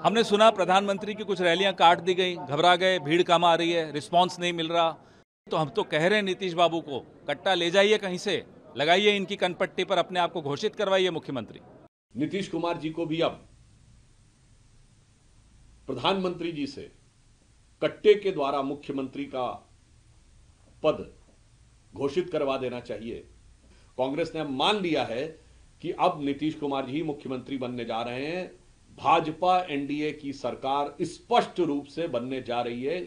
हमने सुना प्रधानमंत्री की कुछ रैलियां काट दी गई, घबरा गए, भीड़ कम आ रही है, रिस्पांस नहीं मिल रहा। तो हम तो कह रहे हैं नीतीश बाबू को कट्टा ले जाइए, कहीं से लगाइए इनकी कनपट्टी पर, अपने आप को घोषित करवाइए मुख्यमंत्री। नीतीश कुमार जी को भी अब प्रधानमंत्री जी से कट्टे के द्वारा मुख्यमंत्री का पद घोषित करवा देना चाहिए। कांग्रेस ने अब मान लिया है कि अब नीतीश कुमार जी मुख्यमंत्री बनने जा रहे हैं। भाजपा एनडीए की सरकार स्पष्ट रूप से बनने जा रही है।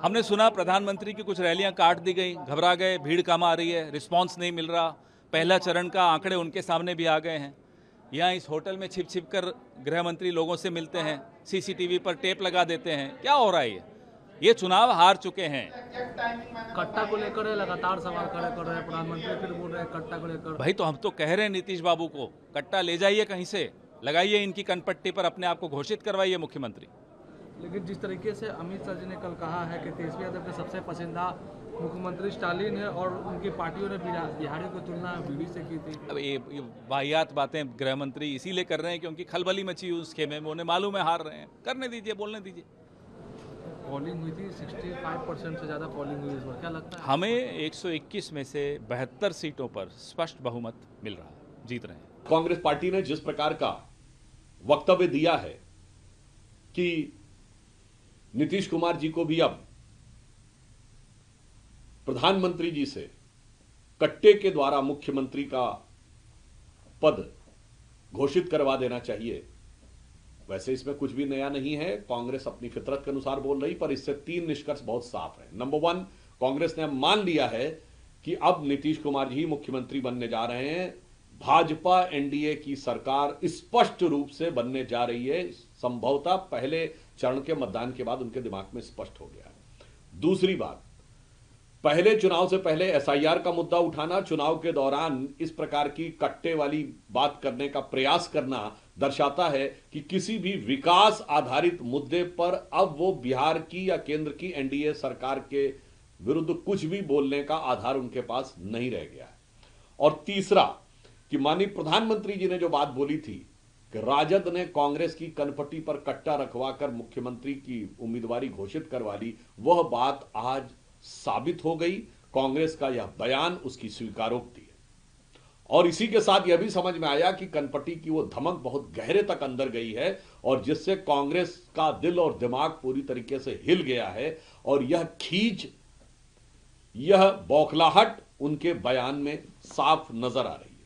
हमने सुना प्रधानमंत्री की कुछ रैलियां काट दी गई, घबरा गए, भीड़ कम आ रही है, रिस्पांस नहीं मिल रहा। पहला चरण का आंकड़े उनके सामने भी आ गए हैं। यहाँ इस होटल में छिप छिप कर गृह मंत्री लोगों से मिलते हैं, सीसीटीवी पर टेप लगा देते हैं। क्या हो रहा है? ये चुनाव हार चुके हैं। कट्टा को लेकर लगातार सवाल खड़े कर रहे हैं प्रधानमंत्री, फिर बोल रहे हैं कट्टा को लेकर। भाई, तो हम तो कह रहे हैं नीतीश बाबू को कट्टा ले जाइए, कहीं से लगाइए इनकी कनपट्टी पर, अपने आप को घोषित करवाइए मुख्यमंत्री। लेकिन जिस तरीके से अमित शाह जी ने कल कहा है कि तेजस्वी यादव के सबसे पसंदीदा मुख्यमंत्री स्टालिन है और उनकी पार्टियों ने बिहारियों की तुलना बीडी से की थी। अब ये वाहियात बातें गृह मंत्री इसीलिए कर रहे हैं क्योंकि खलबली मची उस खेमे में, उन्हें मालूम है हार रहे हैं। करने दीजिए, बोलने दीजिए। पोलिंग हुई थी, 65% से ज़्यादा पोलिंग हुई इस बार। क्या लगता है हमें 121 में से 72 सीटों पर स्पष्ट बहुमत मिल रहा है, जीत रहे हैं। कांग्रेस पार्टी ने जिस प्रकार का वक्तव्य दिया है कि नीतीश कुमार जी को भी अब प्रधानमंत्री जी से कट्टे के द्वारा मुख्यमंत्री का पद घोषित करवा देना चाहिए। वैसे इसमें कुछ भी नया नहीं है, कांग्रेस अपनी फितरत के अनुसार बोल रही, पर इससे तीन निष्कर्ष बहुत साफ है। नंबर 1, कांग्रेस ने मान लिया है कि अब नीतीश कुमार जी मुख्यमंत्री बनने जा रहे हैं। भाजपा एनडीए की सरकार स्पष्ट रूप से बनने जा रही है। संभवतः पहले चरण के मतदान के बाद उनके दिमाग में स्पष्ट हो गया। दूसरी बात, पहले चुनाव से पहले एसआईआर का मुद्दा उठाना, चुनाव के दौरान इस प्रकार की कट्टे वाली बात करने का प्रयास करना दर्शाता है कि किसी भी विकास आधारित मुद्दे पर अब वो बिहार की या केंद्र की एनडीए सरकार के विरुद्ध कुछ भी बोलने का आधार उनके पास नहीं रह गया है। और तीसरा कि माननीय प्रधानमंत्री जी ने जो बात बोली थी कि राजद ने कांग्रेस की कनपट्टी पर कट्टा रखवाकर मुख्यमंत्री की उम्मीदवारी घोषित करवा ली, वह बात आज साबित हो गई। कांग्रेस का यह बयान उसकी स्वीकारोक्ति है। और इसी के साथ यह भी समझ में आया कि कनपट्टी की वो धमक बहुत गहरे तक अंदर गई है और जिससे कांग्रेस का दिल और दिमाग पूरी तरीके से हिल गया है। और यह खींच, यह बौखलाहट उनके बयान में साफ नजर आ रही है।